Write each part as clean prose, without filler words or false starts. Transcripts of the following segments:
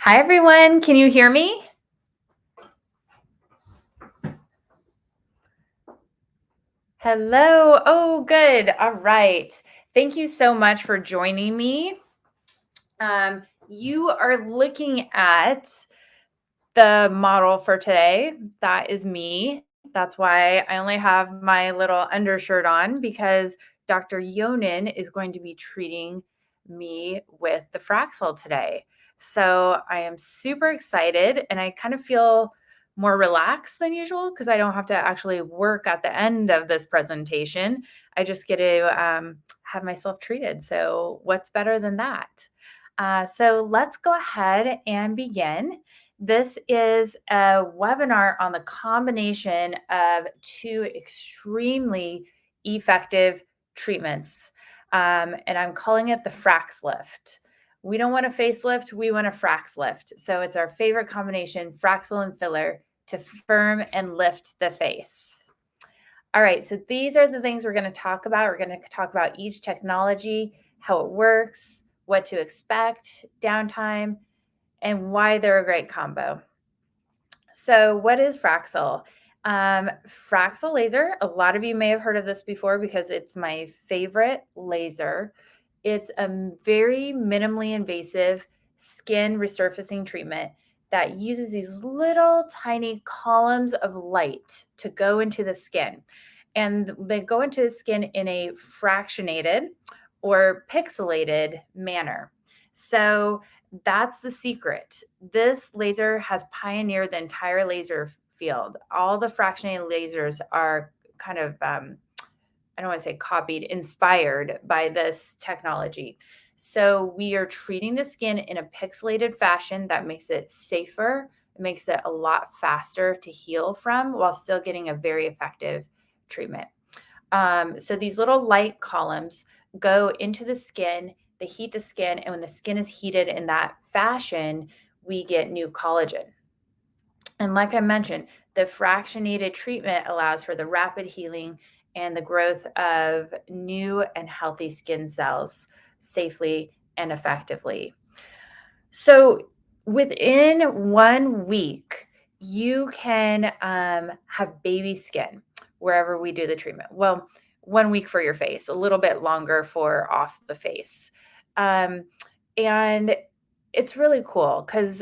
Hi, everyone. Can you hear me? Hello. Oh, good. All right. Thank you so much for joining me. You are looking at the model for today. That is me. That's why I only have my little undershirt on because Dr. Yonan is going to be treating me with the Fraxel today. So I am super excited and I kind of feel more relaxed than usual because I don't have to actually work at the end of this presentation. I just get to have myself treated. So, what's better than that? So, let's go ahead and begin. This is a webinar on the combination of two extremely effective treatments. And I'm calling it the FraxLift. We don't want a facelift, we want a FraxLift. So it's our favorite combination, Fraxel and filler, to firm and lift the face. All right, so these are the things we're going to talk about. We're going to talk about each technology, how it works, what to expect, downtime, and why they're a great combo. So, what is Fraxel? Fraxel laser, a lot of you may have heard of this before because it's my favorite laser. It's a very minimally invasive skin resurfacing treatment that uses these little tiny columns of light to go into the skin. And they go into the skin in a fractionated or pixelated manner. So, that's the secret. This laser has pioneered the entire laser field. All the fractionated lasers are kind of, I don't want to say copied, inspired by this technology. So we are treating the skin in a pixelated fashion that makes it safer, it makes it a lot faster to heal from while still getting a very effective treatment. So these little light columns go into the skin, they heat the skin, and when the skin is heated in that fashion, we get new collagen. And like I mentioned, the fractionated treatment allows for the rapid healing and the growth of new and healthy skin cells safely and effectively. So within 1 week, you can have baby skin wherever we do the treatment. Well, 1 week for your face, a little bit longer for off the face. Um, and it's really cool because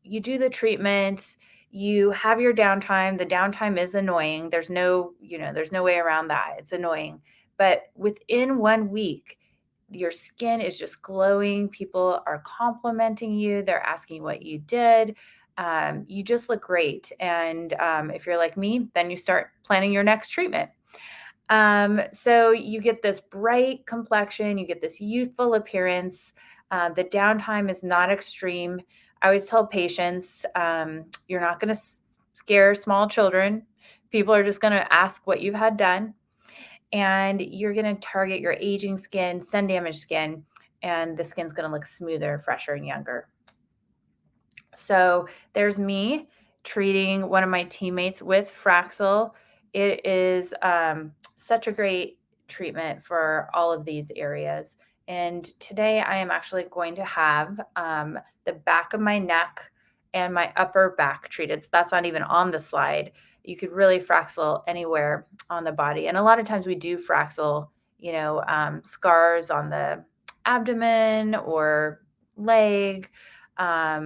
you do the treatment, you have your downtime. The downtime is annoying. There's no way around that. It's annoying. But within 1 week, your skin is just glowing. People are complimenting you. They're asking what you did. You just look great. And if you're like me, then you start planning your next treatment. So you get this bright complexion, you get this youthful appearance. The downtime is not extreme. I always tell patients, you're not going to scare small children. People are just going to ask what you've had done, and you're going to target your aging skin, sun damaged skin, and the skin's going to look smoother, fresher, and younger. So there's me treating one of my teammates with Fraxel. It is such a great treatment for all of these areas. And today I am actually going to have the back of my neck and my upper back treated. So that's not even on the slide. You could really Fraxel anywhere on the body. And a lot of times we do Fraxel, scars on the abdomen or leg. But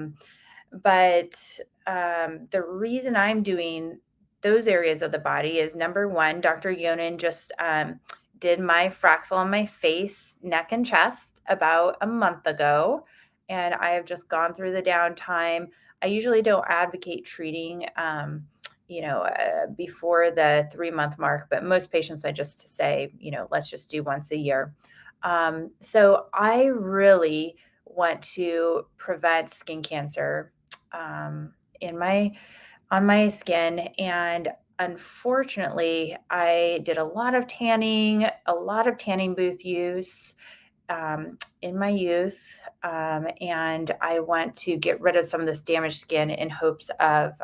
the reason I'm doing those areas of the body is number one, Dr. Yonan just did my Fraxel on my face, neck, and chest about a month ago. And I have just gone through the downtime. I usually don't advocate treating, before the 3 month mark, but most patients I just say, let's just do once a year. So I really want to prevent skin cancer in my on my skin. And unfortunately, I did a lot of tanning booth use in my youth. And I want to get rid of some of this damaged skin in hopes of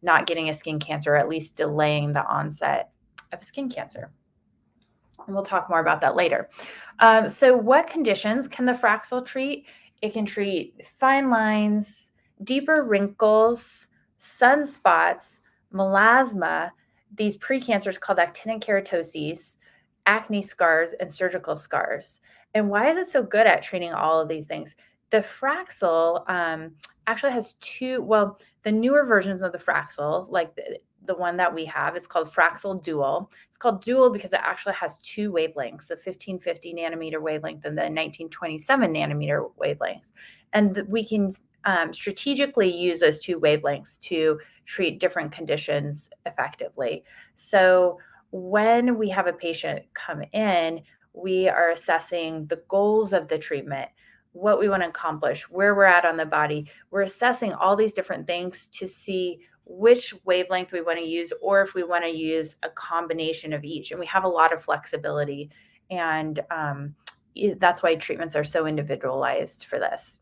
not getting a skin cancer, or at least delaying the onset of skin cancer. And we'll talk more about that later. So what conditions can the Fraxel treat? It can treat fine lines, deeper wrinkles, sunspots, melasma, these precancers called actinic keratoses, acne scars, and surgical scars. And why is it so good at treating all of these things? The Fraxel actually has the newer versions of the Fraxel, like the one that we have, it's called Fraxel Dual. It's called Dual because it actually has two wavelengths, the 1550 nanometer wavelength and the 1927 nanometer wavelength. And we can strategically use those two wavelengths to treat different conditions effectively. So when we have a patient come in, we are assessing the goals of the treatment, what we want to accomplish, where we're at on the body. We're assessing all these different things to see which wavelength we want to use, or if we want to use a combination of each. And we have a lot of flexibility. And that's why treatments are so individualized for this.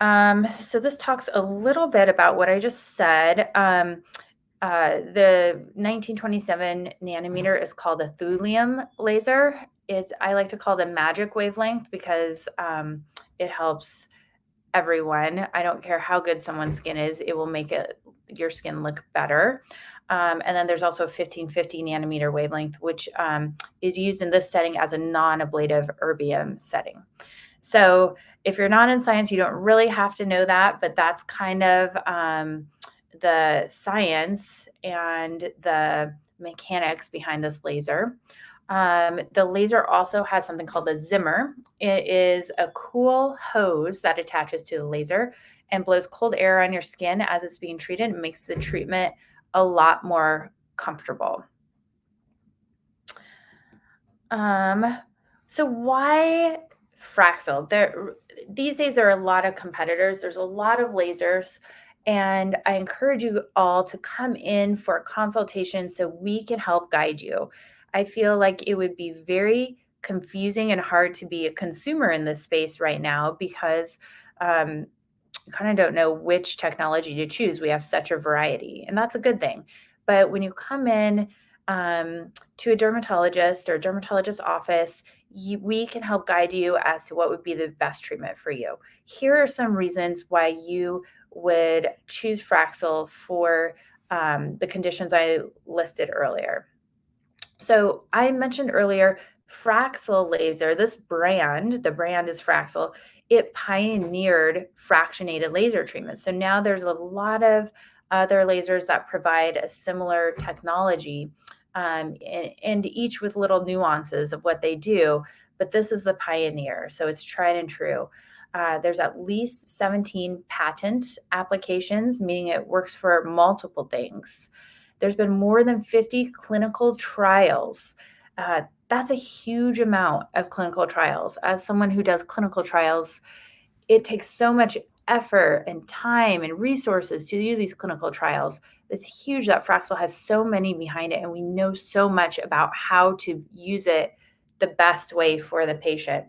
So this talks a little bit about what I just said. The 1927 nanometer is called a thulium laser. I like to call the magic wavelength because it helps everyone. I don't care how good someone's skin is, it will make your skin look better. And then there's also a 1550 nanometer wavelength, which is used in this setting as a non-ablative erbium setting. So if you're not in science, you don't really have to know that, but that's kind of the science and the mechanics behind this laser. The laser also has something called a Zimmer. It is a cool hose that attaches to the laser and blows cold air on your skin as it's being treated and makes the treatment a lot more comfortable. So why Fraxel? These days there are a lot of competitors. There's a lot of lasers, and I encourage you all to come in for a consultation so we can help guide you. I feel like it would be very confusing and hard to be a consumer in this space right now because you kind of don't know which technology to choose. We have such a variety, and that's a good thing. But when you come in to a dermatologist or a dermatologist's office, we can help guide you as to what would be the best treatment for you. Here are some reasons why you would choose Fraxel for the conditions I listed earlier. So I mentioned earlier Fraxel laser, this brand, the brand is Fraxel, it pioneered fractionated laser treatment. So now there's a lot of other lasers that provide a similar technology, and each with little nuances of what they do, but this is the pioneer. So it's tried and true. There's at least 17 patent applications, meaning it works for multiple things. There's been more than 50 clinical trials. That's a huge amount of clinical trials. As someone who does clinical trials, it takes so much effort and time and resources to do these clinical trials. It's huge that Fraxel has so many behind it, and we know so much about how to use it the best way for the patient.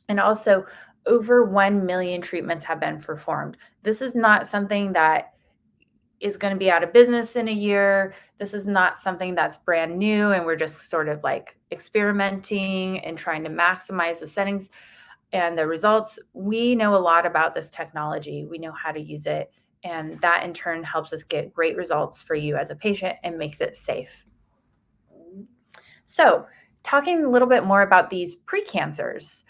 And also, over 1 million treatments have been performed. This is not something that is going to be out of business in a year. This is not something that's brand new and we're just sort of like experimenting and trying to maximize the settings and the results. We know a lot about this technology. We know how to use it. And that in turn helps us get great results for you as a patient and makes it safe. So, talking a little bit more about these precancers.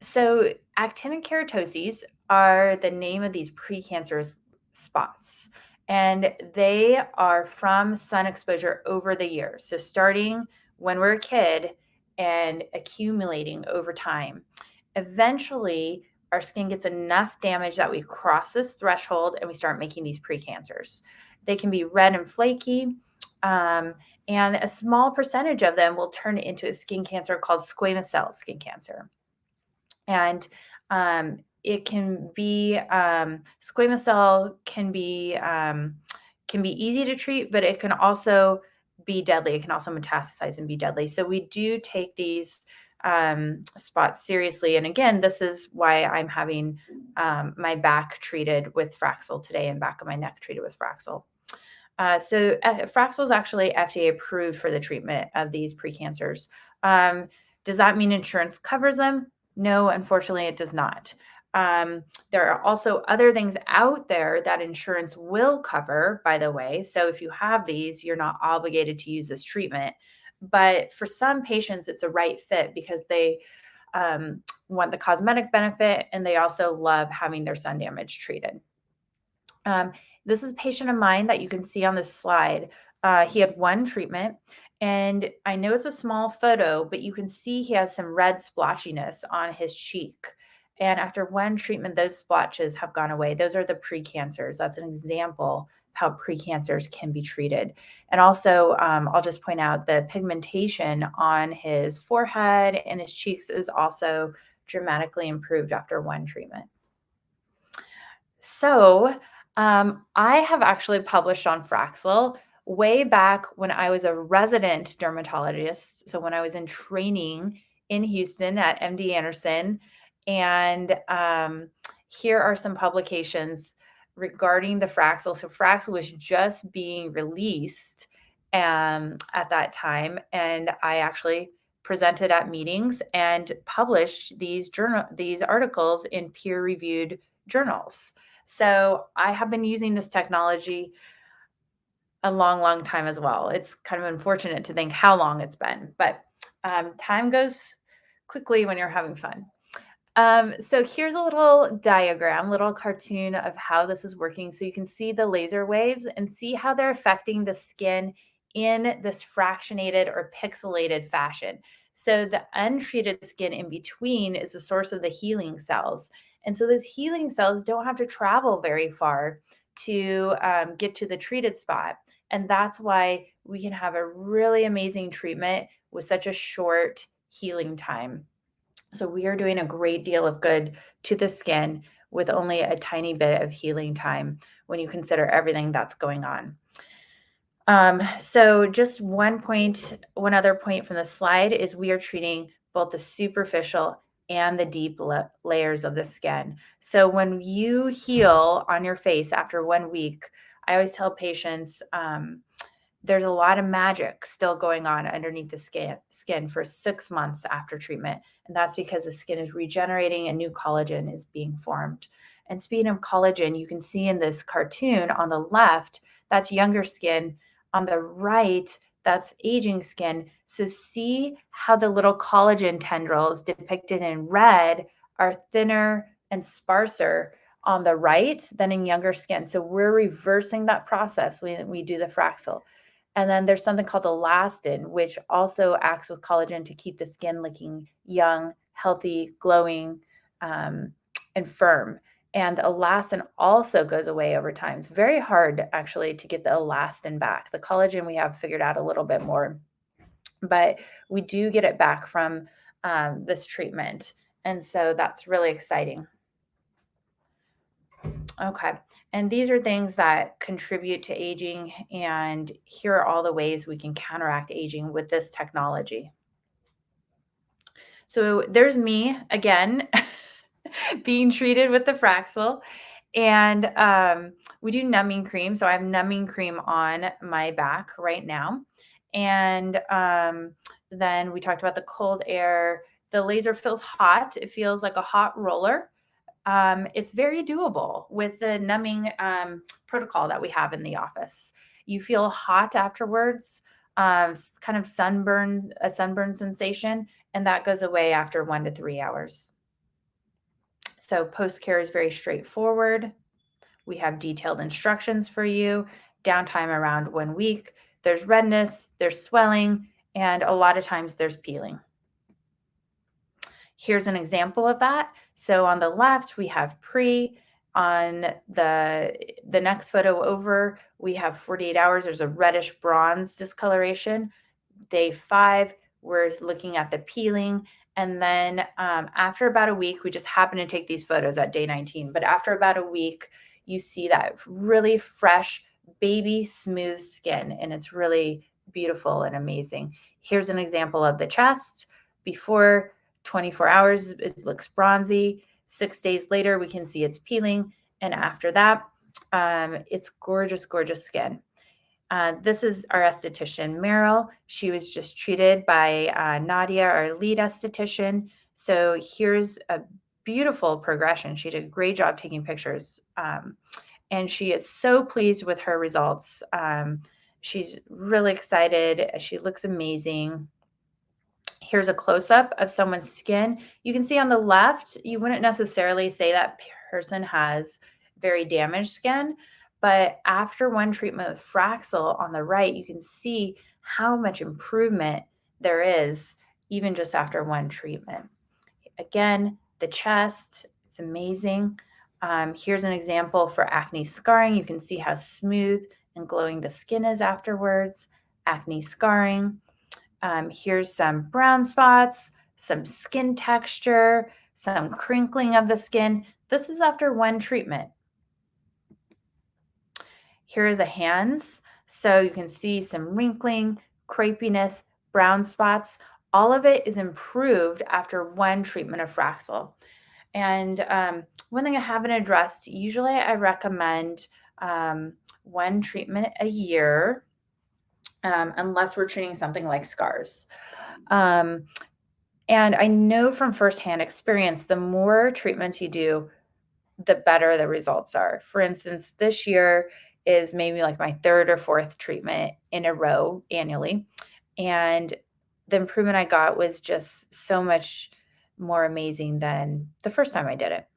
So, actinic keratoses are the name of these precancerous spots, and they are from sun exposure over the years. So, starting when we're a kid and accumulating over time. Eventually, our skin gets enough damage that we cross this threshold and we start making these precancers. They can be red and flaky. And a small percentage of them will turn into a skin cancer called squamous cell skin cancer. And it can be squamous cell can be easy to treat, but it can also be deadly. It can also metastasize and be deadly. So we do take these spots seriously. And again, this is why I'm having my back treated with Fraxel today and back of my neck treated with Fraxel. So Fraxel is actually FDA approved for the treatment of these precancers. Does that mean insurance covers them? No, unfortunately, it does not. There are also other things out there that insurance will cover, by the way. So if you have these, you're not obligated to use this treatment. But for some patients, it's a right fit because they want the cosmetic benefit and they also love having their sun damage treated. Um, this is a patient of mine that you can see on this slide. He had one treatment, and I know it's a small photo, but you can see he has some red splotchiness on his cheek. And after one treatment, those splotches have gone away. Those are the precancers. That's an example of how precancers can be treated. And also, I'll just point out the pigmentation on his forehead and his cheeks is also dramatically improved after one treatment. So, I have actually published on Fraxel way back when I was a resident dermatologist. So, when I was in training in Houston at MD Anderson. And here are some publications regarding the Fraxel. So, Fraxel was just being released at that time. And I actually presented at meetings and published these articles in peer-reviewed journals. So I have been using this technology a long, long time as well. It's kind of unfortunate to think how long it's been, but time goes quickly when you're having fun. So here's a little diagram, little cartoon of how this is working. So you can see the laser waves and see how they're affecting the skin in this fractionated or pixelated fashion. So the untreated skin in between is the source of the healing cells. And so those healing cells don't have to travel very far to get to the treated spot. And that's why we can have a really amazing treatment with such a short healing time. So we are doing a great deal of good to the skin with only a tiny bit of healing time when you consider everything that's going on. So just one other point from the slide is we are treating both the superficial and the deep layers of the skin. So when you heal on your face after 1 week, I always tell patients, there's a lot of magic still going on underneath the skin for 6 months after treatment. And that's because the skin is regenerating and new collagen is being formed. And speaking of collagen, you can see in this cartoon on the left, that's younger skin. On the right, that's aging skin. So see how the little collagen tendrils depicted in red are thinner and sparser on the right than in younger skin. So we're reversing that process when we do the Fraxel. And then there's something called elastin, which also acts with collagen to keep the skin looking young, healthy, glowing, and firm. And the elastin also goes away over time. It's very hard, actually, to get the elastin back. The collagen we have figured out a little bit more, but we do get it back from this treatment. And so that's really exciting. Okay. And these are things that contribute to aging. And here are all the ways we can counteract aging with this technology. So there's me again being treated with the Fraxel. And we do numbing cream. So I have numbing cream on my back right now. And then we talked about the cold air. The laser feels hot. It feels like a hot roller. It's very doable with the numbing protocol that we have in the office. You feel hot afterwards, kind of a sunburn sensation, and that goes away after 1 to 3 hours. So post care is very straightforward. We have detailed instructions for you, downtime around 1 week. There's redness, there's swelling, and a lot of times there's peeling. Here's an example of that. So on the left, we have pre. On the next photo over, we have 48 hours. There's a reddish bronze discoloration. Day 5, we're looking at the peeling. And then after about a week, we just happen to take these photos at day 19. But after about a week, you see that really fresh, baby smooth skin. And it's really beautiful and amazing. Here's an example of the chest. Before 24 hours, it looks bronzy. 6 days later, we can see it's peeling. And after that, it's gorgeous, gorgeous skin. This is our esthetician, Meryl. She was just treated by Nadia, our lead esthetician. So here's a beautiful progression. She did a great job taking pictures. And she is so pleased with her results. She's really excited. She looks amazing. Here's a close-up of someone's skin. You can see on the left, you wouldn't necessarily say that person has very damaged skin, but after one treatment with Fraxel on the right, you can see how much improvement there is even just after one treatment. Again, the chest, it's amazing. Here's an example for acne scarring. You can see how smooth and glowing the skin is afterwards. Acne scarring. Here's some brown spots, some skin texture, some crinkling of the skin. This is after one treatment. Here are the hands. So you can see some wrinkling, crepiness, brown spots. All of it is improved after one treatment of Fraxel. And one thing I haven't addressed, usually I recommend one treatment a year, unless we're treating something like scars. And I know from firsthand experience, the more treatments you do, the better the results are. For instance, this year is maybe like my third or fourth treatment in a row annually. And the improvement I got was just so much more amazing than the first time I did it.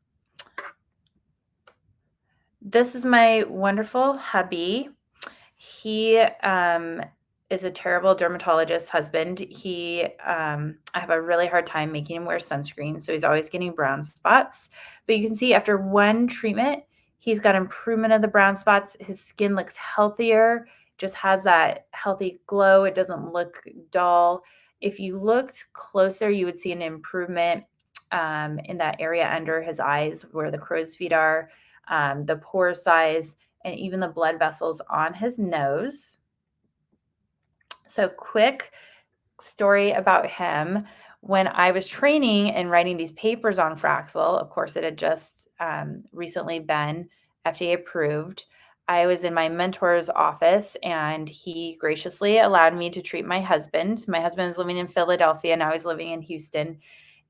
This is my wonderful hubby. He is a terrible dermatologist husband. I have a really hard time making him wear sunscreen, so he's always getting brown spots. But you can see after one treatment, he's got improvement of the brown spots. His skin looks healthier, just has that healthy glow. It doesn't look dull. If you looked closer, you would see an improvement in that area under his eyes where the crow's feet are, the pore size, and even the blood vessels on his nose. So quick story about him. When I was training and writing these papers on Fraxel, of course, it had just recently been FDA approved. I was in my mentor's office and he graciously allowed me to treat my husband. My husband was living in Philadelphia and I was living in Houston.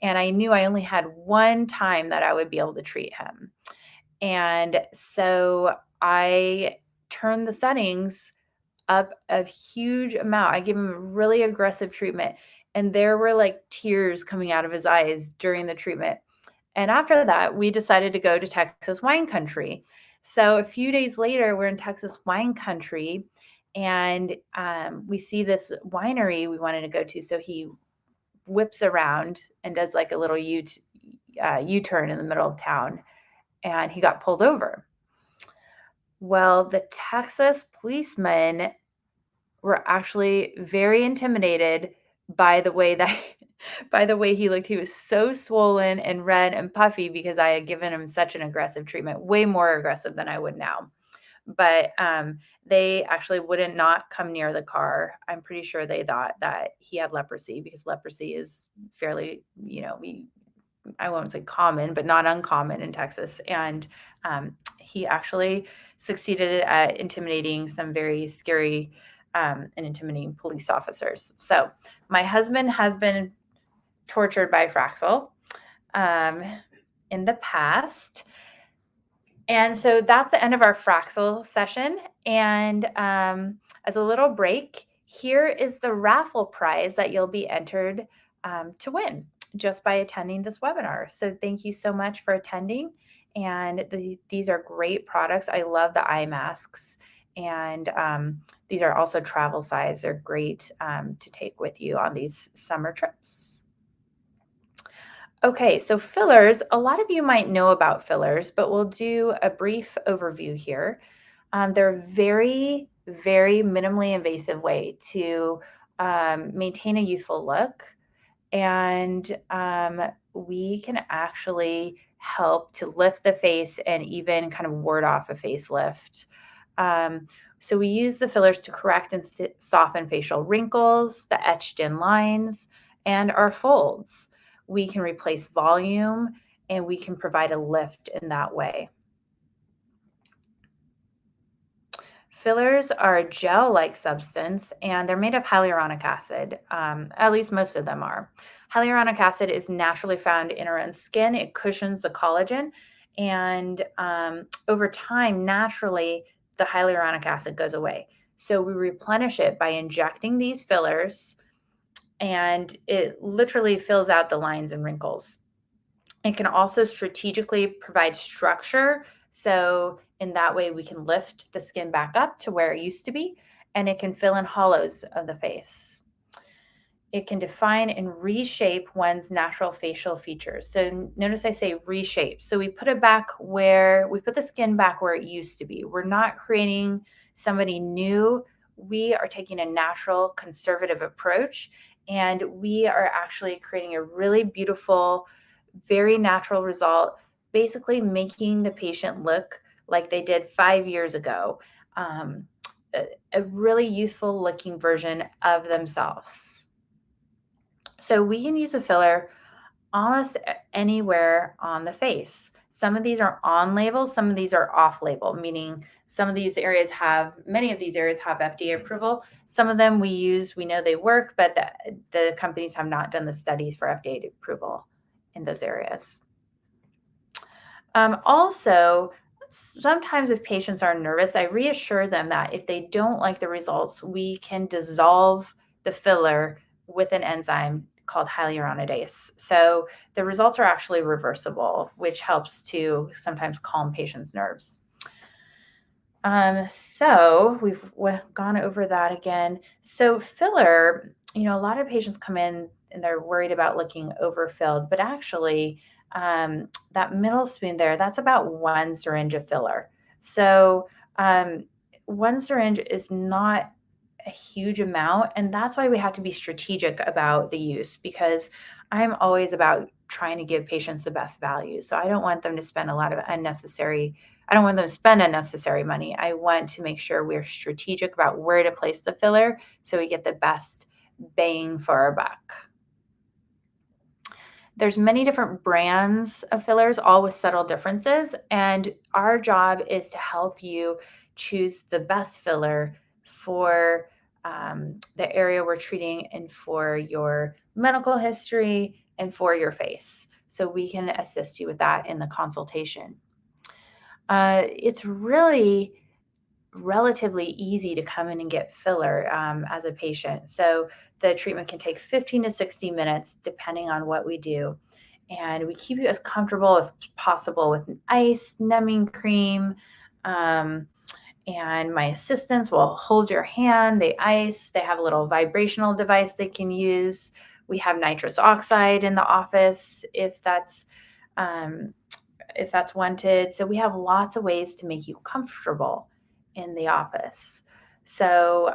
And I knew I only had one time that I would be able to treat him. And so I turned the settings up a huge amount. I gave him a really aggressive treatment, and there were like tears coming out of his eyes during the treatment. And after that, we decided to go to Texas wine country. So a few days later, we're in Texas wine country, and we see this winery we wanted to go to. So he whips around and does like a little U-turn in the middle of town, and he got pulled over. Well, the Texas policemen were actually very intimidated by the way that by the way he looked. He was so swollen and red and puffy because I had given him such an aggressive treatment, way more aggressive than I would now. But they actually wouldn't not come near the car. I'm pretty sure they thought that he had leprosy because leprosy is fairly, I won't say common, but not uncommon in Texas. And he actually succeeded at intimidating some very scary and intimidating police officers. So my husband has been tortured by Fraxel in the past. And so that's the end of our Fraxel session. And as a little break, here is the raffle prize that you'll be entered to win just by attending this webinar. So thank you so much for attending. And these are great products. I love the eye masks. And these are also travel size. They're great to take with you on these summer trips. Okay, so fillers, a lot of you might know about fillers, but we'll do a brief overview here. They're very, very minimally invasive way to maintain a youthful look. And we can actually help to lift the face and even kind of ward off a facelift. So we use the fillers to correct and soften facial wrinkles, the etched in lines, and our folds. We can replace volume and we can provide a lift in that way. Fillers are a gel-like substance and they're made of hyaluronic acid. At least most of them are. Hyaluronic acid is naturally found in our own skin. It cushions the collagen, and over time, naturally, the hyaluronic acid goes away. So we replenish it by injecting these fillers, and it literally fills out the lines and wrinkles. It can also strategically provide structure. So, in that way, we can lift the skin back up to where it used to be, and it can fill in hollows of the face. It can define and reshape one's natural facial features. So notice I say reshape. So we put the skin back where it used to be. We're not creating somebody new. We are taking a natural conservative approach, and we are actually creating a really beautiful, very natural result, basically making the patient look like they did 5 years ago. Um, a really youthful looking version of themselves. So we can use a filler almost anywhere on the face. Some of these are on label, some of these are off label, meaning many of these areas have FDA approval. Some of them we know they work, but the companies have not done the studies for FDA approval in those areas. Also, sometimes if patients are nervous, I reassure them that if they don't like the results, we can dissolve the filler with an enzyme called hyaluronidase. So the results are actually reversible, which helps to sometimes calm patients' nerves. So we've gone over that again. So filler, a lot of patients come in and they're worried about looking overfilled, but actually, that middle spoon there, that's about one syringe of filler. So one syringe is not a huge amount, and that's why we have to be strategic about the use, because I'm always about trying to give patients the best value. So I don't want them to spend I don't want them to spend unnecessary money. I want to make sure we're strategic about where to place the filler so we get the best bang for our buck. There's many different brands of fillers, all with subtle differences, and our job is to help you choose the best filler for the area we're treating and for your medical history and for your face. So we can assist you with that in the consultation. It's really relatively easy to come in and get filler as a patient. So the treatment can take 15 to 60 minutes depending on what we do. And we keep you as comfortable as possible with an ice, numbing cream. And my assistants will hold your hand, they ice, they have a little vibrational device they can use. We have nitrous oxide in the office um, if that's wanted. So we have lots of ways to make you comfortable in the office. So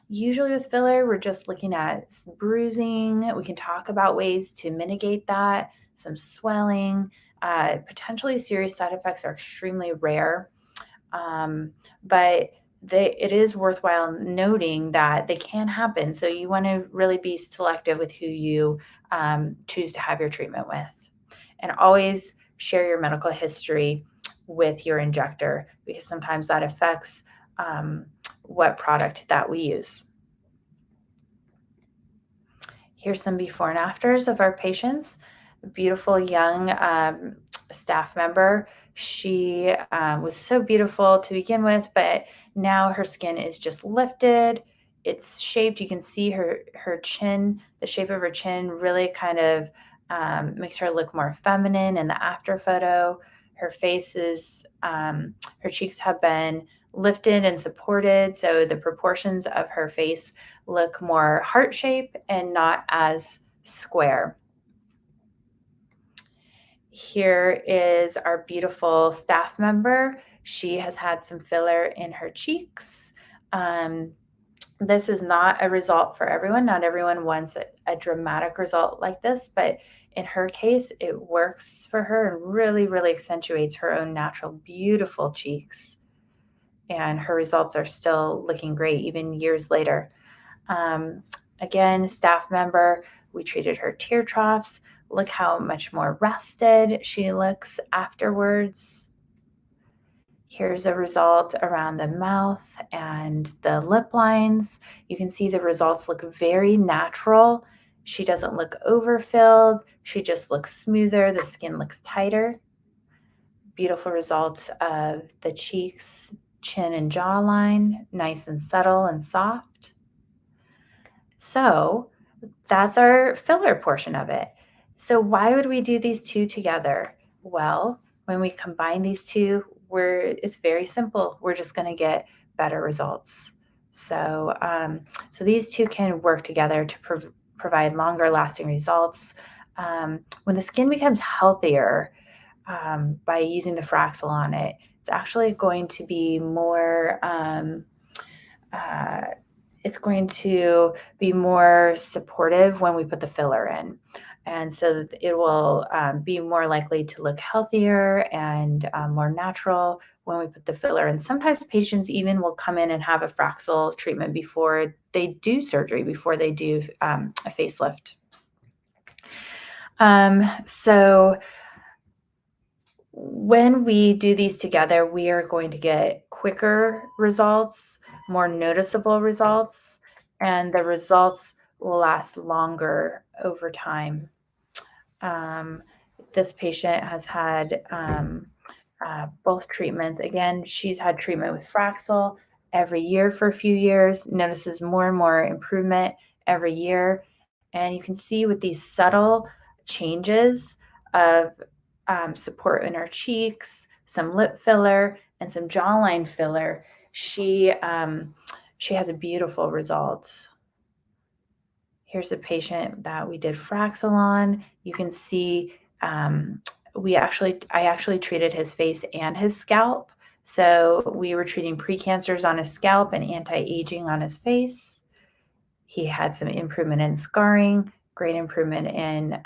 usually with filler, we're just looking at bruising. We can talk about ways to mitigate that, some swelling. Potentially serious side effects are extremely rare, but it is worthwhile noting that they can happen. So you want to really be selective with who you choose to have your treatment with. And always share your medical history with your injector, because sometimes that affects what product that we use. Here's some before and afters of our patients. A beautiful young staff member. She was so beautiful to begin with, but now her skin is just lifted. It's shaped. You can see her chin, the shape of her chin really kind of makes her look more feminine in the after photo. Her face her cheeks have been lifted and supported, so the proportions of her face look more heart shape and not as square. Here is our beautiful staff member. She has had some filler in her cheeks. This is not a result for everyone. Not everyone wants a dramatic result like this, but in her case, it works for her and really, really accentuates her own natural, beautiful cheeks. And her results are still looking great even years later. Again, staff member, we treated her tear troughs. Look how much more rested she looks afterwards. Here's a result around the mouth and the lip lines. You can see the results look very natural She doesn't look overfilled. She just looks smoother. The skin looks tighter. Beautiful results of the cheeks, chin, and jawline, nice and subtle and soft. So that's our filler portion of it. So why would we do these two together? Well, when we combine these two, it's very simple. We're just going to get better results. So these two can work together to provide longer lasting results. When the skin becomes healthier by using the Fraxel on it, it's actually going to be more uh, it's going to be more supportive when we put the filler in. And so it will be more likely to look healthier and more natural when we put the filler in. Sometimes patients even will come in and have a Fraxel treatment before they do surgery, before they do a facelift. So when we do these together, we are going to get quicker results, more noticeable results, and the results will last longer over time. This patient has had both treatments. Again, she's had treatment with Fraxel every year for a few years, notices more and more improvement every year. And you can see with these subtle changes of support in her cheeks, some lip filler, and some jawline filler, she has a beautiful result. Here's a patient that we did Fraxel on. You can see I actually treated his face and his scalp. So we were treating precancers on his scalp and anti-aging on his face. He had some improvement in scarring, great improvement in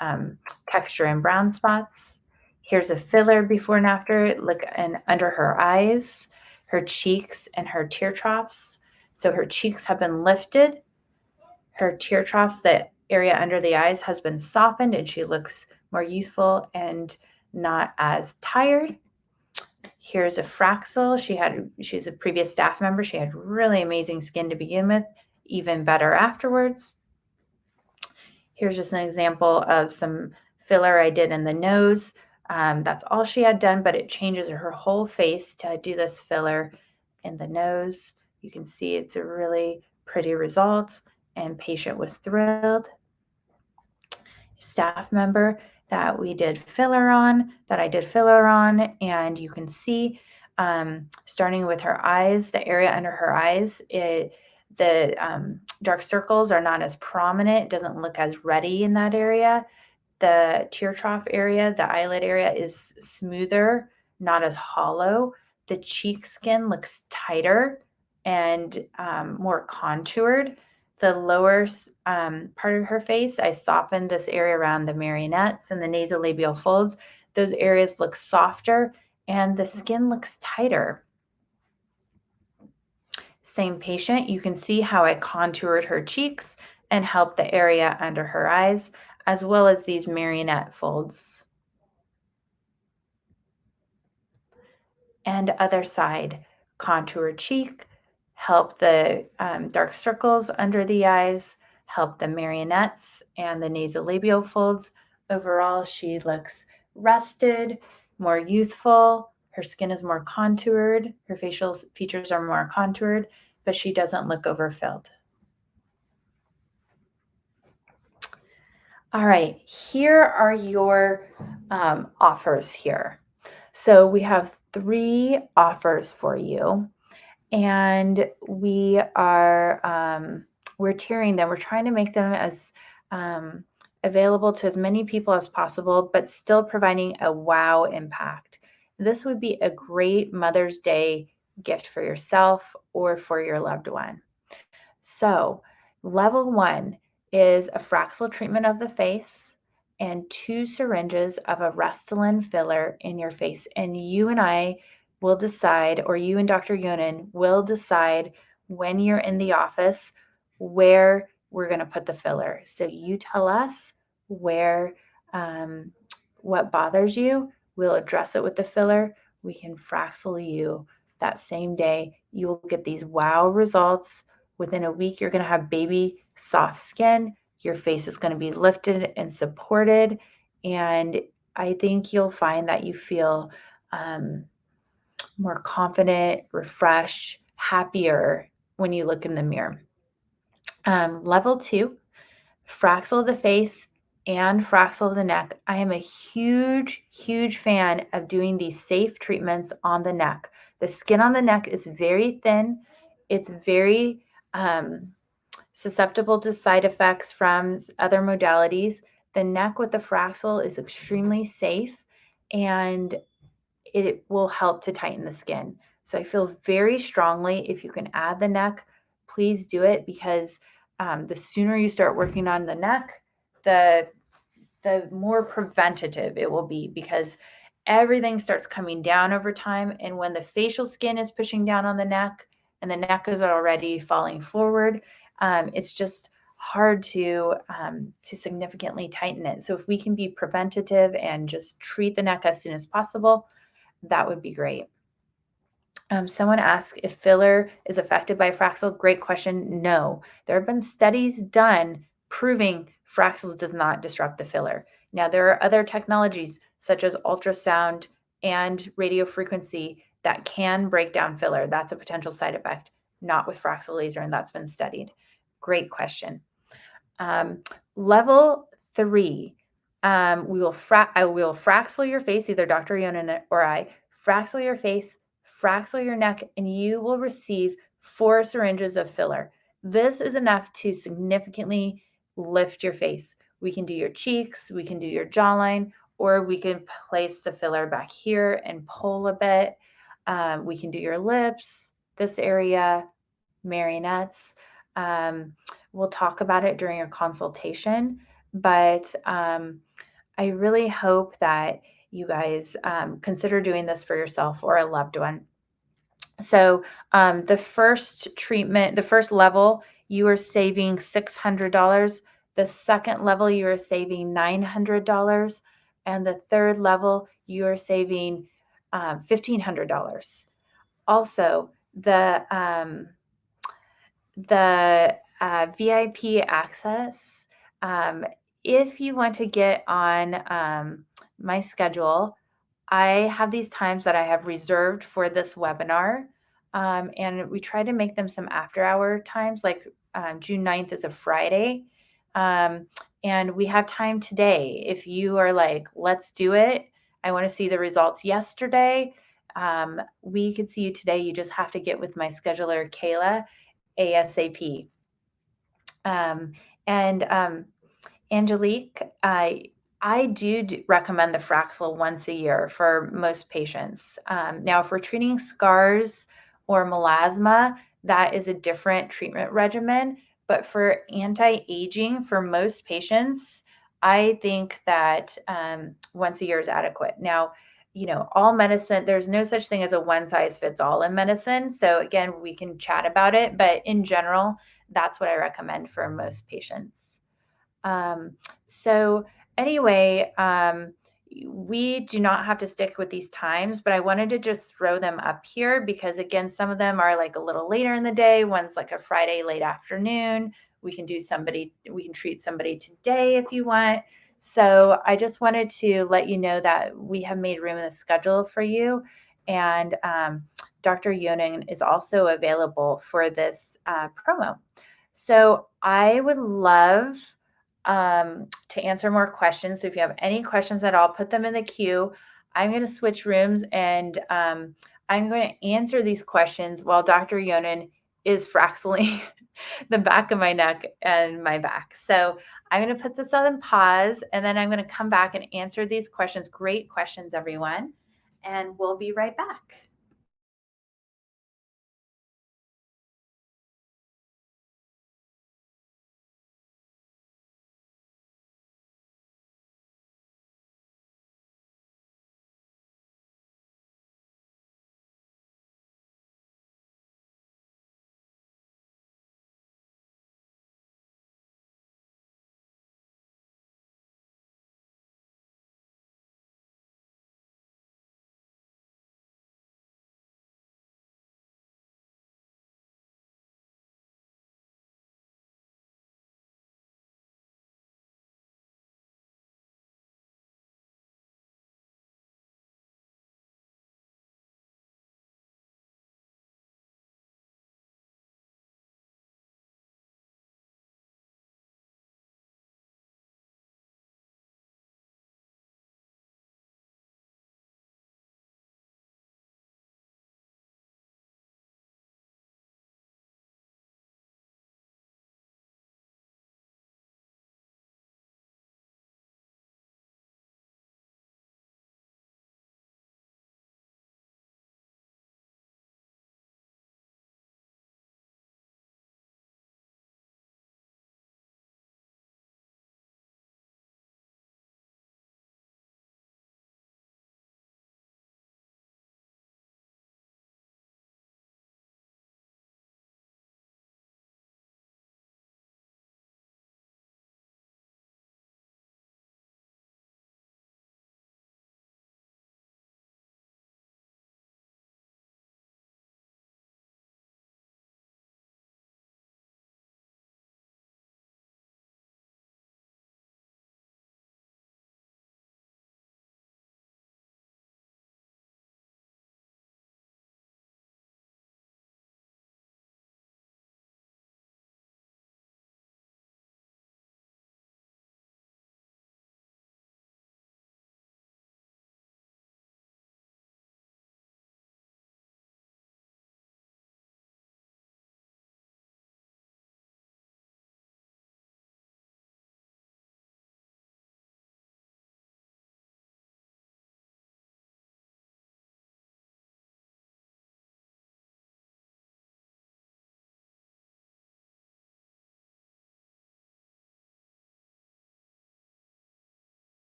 texture and brown spots. Here's a filler before and after. Look under her eyes, her cheeks, and her tear troughs. So her cheeks have been lifted. Her tear troughs, the area under the eyes, has been softened, and she looks more youthful and not as tired. Here's a Fraxel. She's a previous staff member. She had really amazing skin to begin with, even better afterwards. Here's just an example of some filler I did in the nose. That's all she had done, but it changes her whole face to do this filler in the nose. You can see it's a really pretty result, and patient was thrilled. Staff member that I did filler on, and you can see starting with her eyes, the area under her eyes, the dark circles are not as prominent. It doesn't look as reddy in that area. The tear trough area, the eyelid area, is smoother, not as hollow. The cheek skin looks tighter and more contoured. The lower part of her face, I softened this area around the marionettes and the nasolabial folds. Those areas look softer and the skin looks tighter. Same patient, you can see how I contoured her cheeks and helped the area under her eyes, as well as these marionette folds. And other side, contour cheek, help the dark circles under the eyes, help the marionettes and the nasolabial folds. Overall, she looks rested, more youthful. Her skin is more contoured. Her facial features are more contoured, but she doesn't look overfilled. All right, here are your offers here. So we have 3 offers for you, and we're tiering them. We're trying to make them as available to as many people as possible, but still providing a wow impact. This would be a great Mother's Day gift for yourself or for your loved one. So, level 1 is a Fraxel treatment of the face and 2 syringes of a Restylane filler in your face. And you and I will decide, or you and Dr. Yonan will decide when you're in the office where we're going to put the filler. So you tell us where, what bothers you. We'll address it with the filler. We can Fraxel you that same day. You will get these wow results. Within a week, you're going to have baby soft skin. Your face is going to be lifted and supported. And I think you'll find that you feel more confident, refreshed, happier when you look in the mirror. Level 2, Fraxel the face and Fraxel the neck. I am a huge, huge fan of doing these safe treatments on the neck. The skin on the neck is very thin. It's very susceptible to side effects from other modalities. The neck with the Fraxel is extremely safe and it will help to tighten the skin. So I feel very strongly if you can add the neck, please do it because the sooner you start working on the neck, the more preventative it will be because everything starts coming down over time. And when the facial skin is pushing down on the neck and the neck is already falling forward, it's just hard to significantly tighten it. So if we can be preventative and just treat the neck as soon as possible, that would be great. Someone asked if filler is affected by Fraxel. Great question. No, there have been studies done proving Fraxel does not disrupt the filler. Now, there are other technologies such as ultrasound and radio frequency that can break down filler. That's a potential side effect, not with Fraxel laser, and that's been studied. Great question. Level 3, I will Fraxel your face, either Dr. Yonan or I, Fraxel your face, Fraxel your neck, and you will receive 4 syringes of filler. This is enough to significantly lift your face. We can do your cheeks, we can do your jawline, or we can place the filler back here and pull a bit. We can do your lips, this area, marionettes. We'll talk about it during your consultation, but I really hope that you guys consider doing this for yourself or a loved one. So the first treatment, the first level, you are saving $600. The second level, you are saving $900. And the third level, you are saving $1,500. Also, the VIP access, if you want to get on my schedule, I have these times that I have reserved for this webinar. And we try to make them some after hour times, like June 9th is a Friday. And we have time today. If you are like, let's do it, I want to see the results yesterday. We could see you today. You just have to get with my scheduler, Kayla, ASAP. And Angelique, I do recommend the Fraxel once a year for most patients. Now, if we're treating scars or melasma, that is a different treatment regimen. But for anti-aging, for most patients, I think that once a year is adequate. Now, all medicine, there's no such thing as a one size fits all in medicine. So again, we can chat about it, but in general, that's what I recommend for most patients. So anyway, we do not have to stick with these times, but I wanted to just throw them up here because again, some of them are like a little later in the day. One's like a Friday late afternoon. We can treat somebody today if you want. So I just wanted to let you know that we have made room in the schedule for you. And Dr. Yonan is also available for this promo. So I would love to answer more questions. So if you have any questions at all, put them in the queue. I'm going to switch rooms and I'm going to answer these questions while Dr. Yonan is fraxeling the back of my neck and my back. So I'm going to put this on pause and then I'm going to come back and answer these questions. Great questions, everyone. And we'll be right back.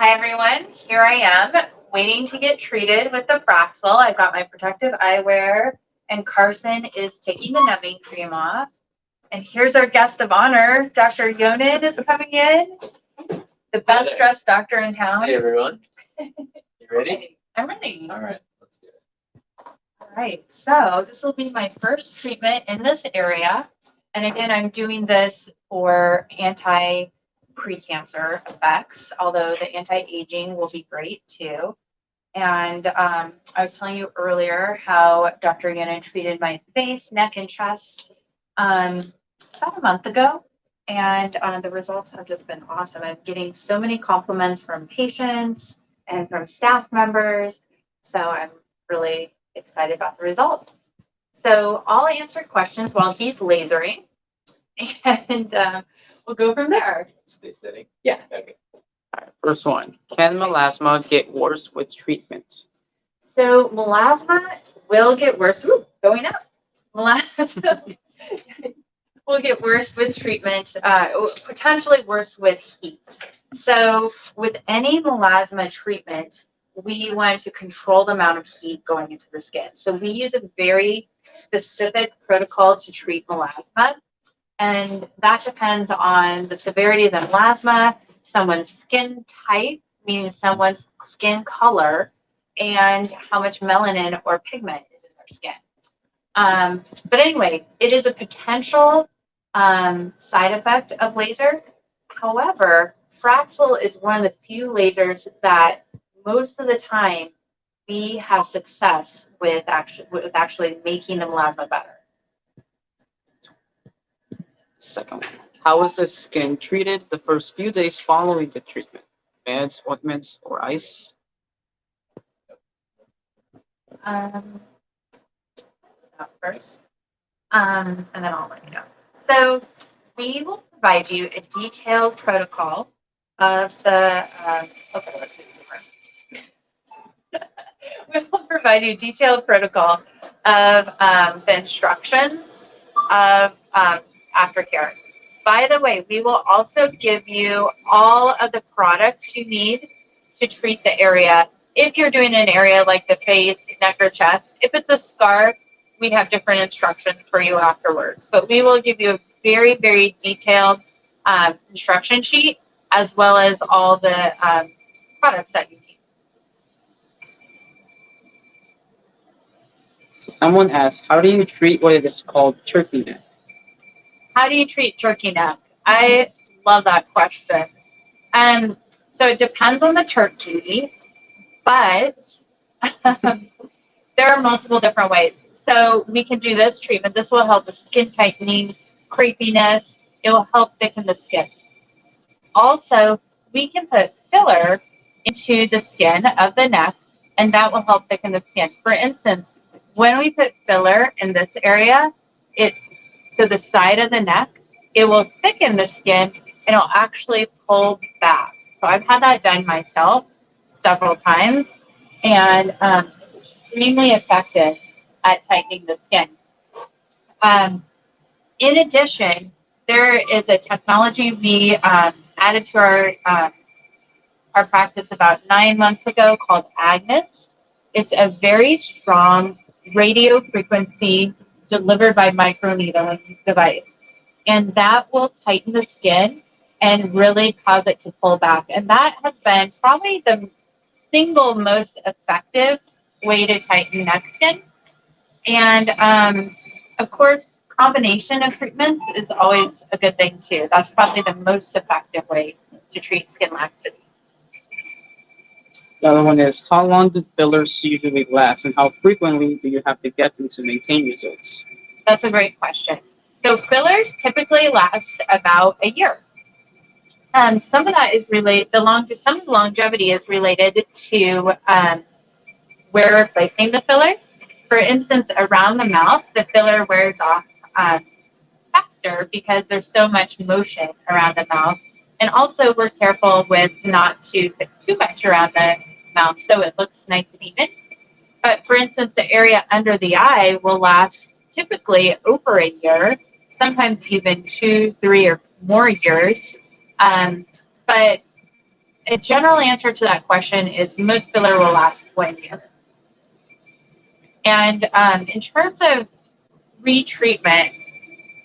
Hi everyone, here I am waiting to get treated with the Fraxel. I've got my protective eyewear and Carson is taking the numbing cream off. And here's our guest of honor, Dr. Yonan is coming in, the best dressed doctor in town. Hey everyone, you ready? I'm ready. All right, let's do it. All right, so this will be my first treatment in this area. And again, I'm doing this for anti-precancer effects, although the anti-aging will be great too. And I was telling you earlier how Dr. Yonan treated my face, neck, and chest about a month ago. And the results have just been awesome. I'm getting so many compliments from patients and from staff members. So I'm really excited about the results. So I'll answer questions while he's lasering, and we'll go from there. Stay sitting. Yeah. Okay. All right, first one. Can melasma get worse with treatment? So melasma will get worse. Ooh, going up. Melasma will get worse with treatment, potentially worse with heat. So with any melasma treatment, we want to control the amount of heat going into the skin. So we use a very specific protocol to treat melasma. And that depends on the severity of the melasma, someone's skin type, meaning someone's skin color, and how much melanin or pigment is in their skin. But anyway, it is a potential side effect of laser. However, Fraxel is one of the few lasers that most of the time we have success with actually making the melasma better. Second one. How is the skin treated the first few days following the treatment? Meds, ointments, or ice? First, and then I'll let you know. So we will provide you a detailed protocol of the, okay, let's see. We will provide you a detailed protocol of the instructions of aftercare. By the way, we will also give you all of the products you need to treat the area. If you're doing an area like the face, neck, or chest, if it's a scar, we have different instructions for you afterwards. But we will give you a very, very detailed instruction sheet as well as all the products that you need. Someone asked, how do you treat what is called turkey neck? How do you treat turkey neck? I love that question. So it depends on the turkey, but there are multiple different ways. So we can do this treatment. This will help with skin tightening, crepiness. It will help thicken the skin. Also, we can put filler into the skin of the neck, and that will help thicken the skin. For instance, when we put filler in this area, so the side of the neck, it will thicken the skin and it'll actually pull back. So I've had that done myself several times, and extremely effective at tightening the skin. In addition, there is a technology we added to our practice about 9 months ago called Agnes. It's a very strong radio frequency delivered by microneedling device. And that will tighten the skin and really cause it to pull back. And that has been probably the single most effective way to tighten neck skin. And of course, combination of treatments is always a good thing too. That's probably the most effective way to treat skin laxity. The other one is, how long do fillers usually last and how frequently do you have to get them to maintain results? That's a great question. So fillers typically last about a year. Some of that is related, some of the longevity is related to where we're placing the filler. For instance, around the mouth, the filler wears off faster because there's so much motion around the mouth. And also we're careful with not to put too much around the mouth so it looks nice and even. But for instance, the area under the eye will last typically over a year, sometimes even 2, 3, or more years. But a general answer to that question is most filler will last 1 year. And in terms of retreatment,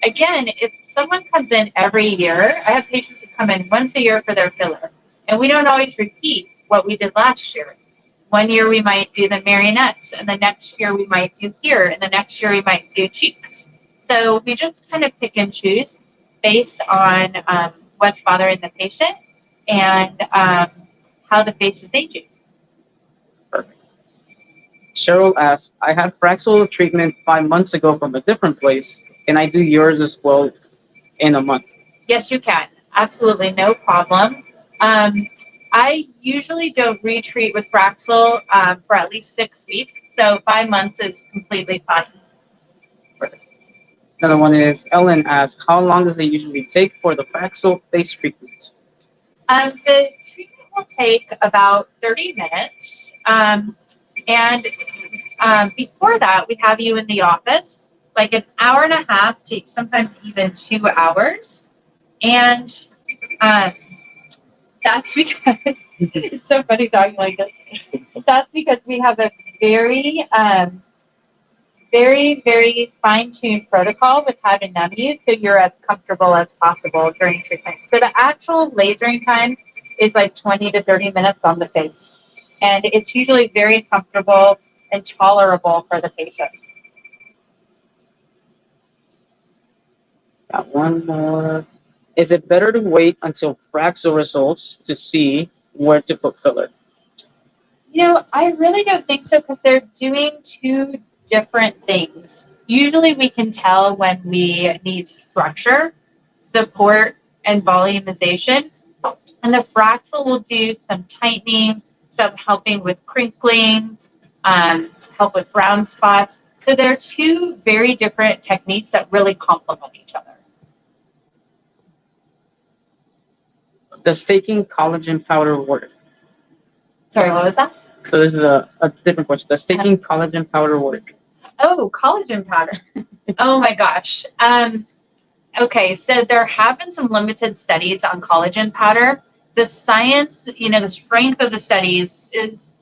again, if someone comes in every year, I have patients who come in once a year for their filler, and we don't always repeat what we did last year. 1 year we might do the marionettes, and the next year we might do here, and the next year we might do cheeks. So we just kind of pick and choose based on what's bothering the patient and how the face is aging. Perfect. Cheryl asks, I had Fraxel treatment 5 months ago from a different place. Can I do yours as well in a month? Yes, you can. Absolutely, no problem. I usually don't retreat with Fraxel for at least 6 weeks, so 5 months is completely fine. Perfect. Another one is Ellen asks, how long does it usually take for the Fraxel face treatment? The treatment will take about 30 minutes. And before that, we have you in the office, like an hour and a half to sometimes even 2 hours. And that's because it's so funny talking like this. That's because we have a very, very fine-tuned protocol with how to numb you so you're as comfortable as possible during treatment. So the actual lasering time is like 20 to 30 minutes on the face. And it's usually very comfortable and tolerable for the patient. Got one more. Is it better to wait until Fraxel results to see where to put filler? You know, I really don't think so because they're doing 2 different things. Usually we can tell when we need structure, support, and volumization. And the Fraxel will do some tightening, some helping with crinkling, help with brown spots. So there are 2 very different techniques that really complement each other. Does taking collagen powder work? Sorry, what was that? So this is a different question. Does taking collagen powder work? Oh, collagen powder. Oh my gosh. Okay, so there have been some limited studies on collagen powder. The science, the strength of the studies is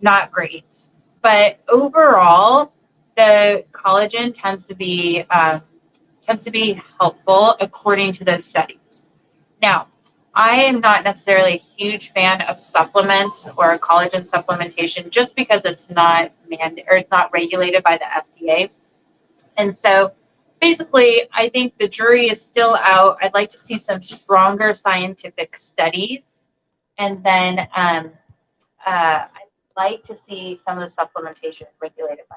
not great, but overall, the collagen tends to be helpful according to those studies. Now, I am not necessarily a huge fan of supplements or collagen supplementation just because it's not it's not regulated by the FDA. And so basically, I think the jury is still out. I'd like to see some stronger scientific studies. And then I'd like to see some of the supplementation regulated by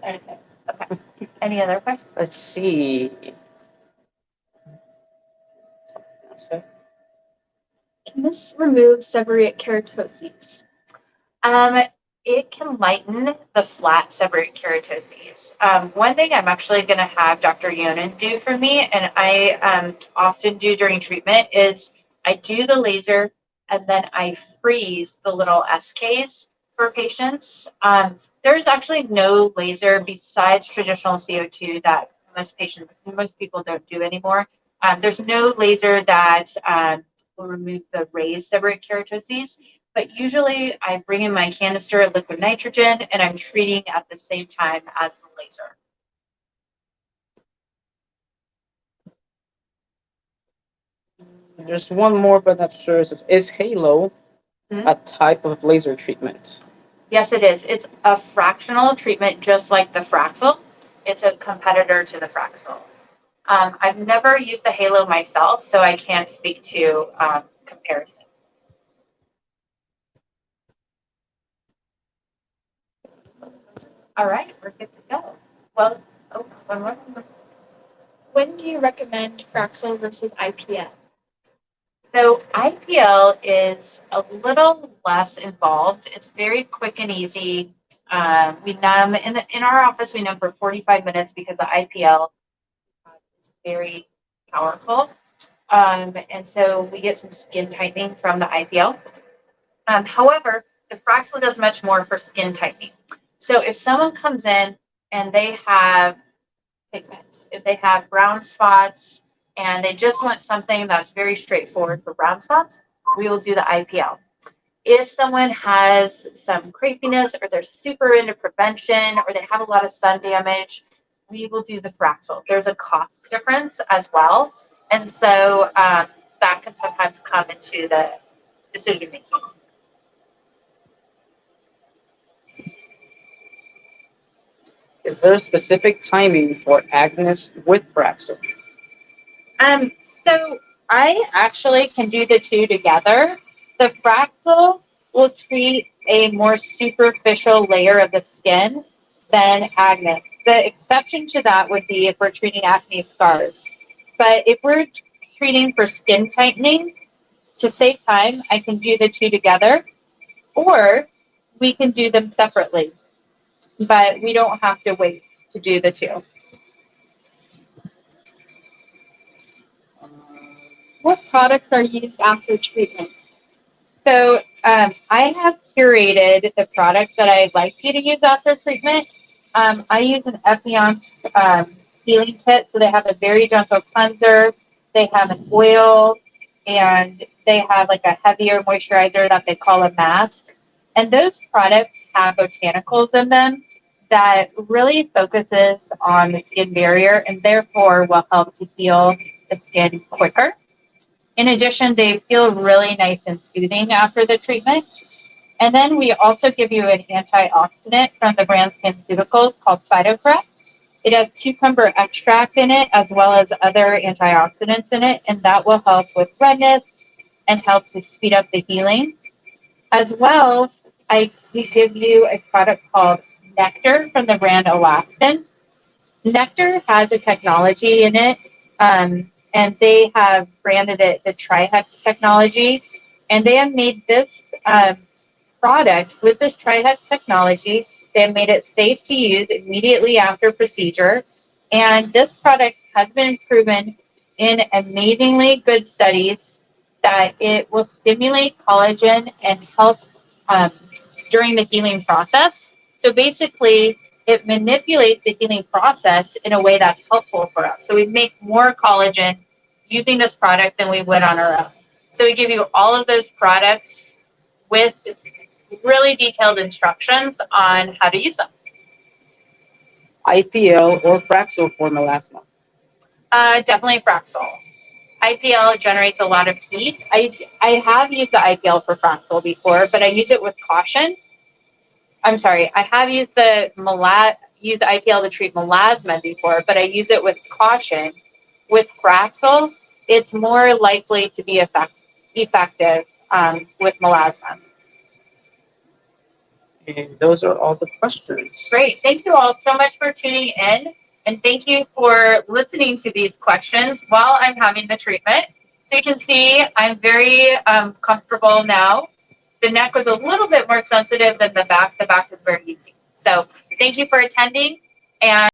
the FDA. Okay. Any other questions? Let's see. Can this remove seborrheic keratoses? It can lighten the flat seborrheic keratoses. One thing I'm actually going to have Dr. Yonan do for me, and I often do during treatment, is I do the laser and then I freeze the little SKs for patients. There's actually no laser besides traditional CO2 that most people don't do anymore. There's no laser that will remove the raised seborrheic keratoses. But usually I bring in my canister of liquid nitrogen and I'm treating at the same time as the laser. There's one more, but not sure. It says, is Halo a type of laser treatment? Yes, it is. It's a fractional treatment just like the Fraxel. It's a competitor to the Fraxel. I've never used the Halo myself, so I can't speak to comparison. All right, we're good to go. Well, one more. When do you recommend Fraxel versus IPL? So IPL is a little less involved. It's very quick and easy. We numb in our office. We numb for 45 minutes because the IPL is very powerful, and so we get some skin tightening from the IPL. However, the Fraxel does much more for skin tightening. So if someone comes in and they have pigment. If they have brown spots and they just want something that's very straightforward for brown spots, we will do the IPL. If someone has some crepiness or they're super into prevention or they have a lot of sun damage, we will do the Fraxel. There's a cost difference as well. And so that can sometimes come into the decision making. Is there a specific timing for Agnes with Fraxel? So I actually can do the two together. The Fraxel will treat a more superficial layer of the skin than Agnes. The exception to that would be if we're treating acne scars. But if we're treating for skin tightening, to save time, I can do the two together, or we can do them separately. But we don't have to wait to do the two. What products are used after treatment? So I have curated the products that I'd like you to use after treatment. I use an Effion's healing kit, so they have a very gentle cleanser, they have an oil, and they have like a heavier moisturizer that they call a mask. And those products have botanicals in them that really focuses on the skin barrier and therefore will help to heal the skin quicker. In addition, they feel really nice and soothing after the treatment. And then we also give you an antioxidant from the brand SkinCeuticals called Phytocrat. It has cucumber extract in it as well as other antioxidants in it, and that will help with redness and help to speed up the healing. As well, we give you a product called Nectar from the brand Alastin. Nectar has a technology in it, and they have branded it the Trihex technology. And they have made this product with this Trihex technology. They have made it safe to use immediately after procedure. And this product has been proven in amazingly good studies that it will stimulate collagen and help during the healing process. So basically, it manipulates the healing process in a way that's helpful for us. So we make more collagen using this product than we would on our own. So we give you all of those products with really detailed instructions on how to use them. IPL or Fraxel for melasma? Definitely Fraxel. IPL generates a lot of heat. I have used the IPL for Fraxel before, but I use it with caution. I'm sorry, I have used the IPL to treat melasma before, but I use it with caution. With Fraxel, it's more likely to be effective with melasma. And those are all the questions. Great. Thank you all so much for tuning in. And thank you for listening to these questions while I'm having the treatment. So you can see I'm very comfortable now. The neck was a little bit more sensitive than the back. The back was very easy. So thank you for attending. And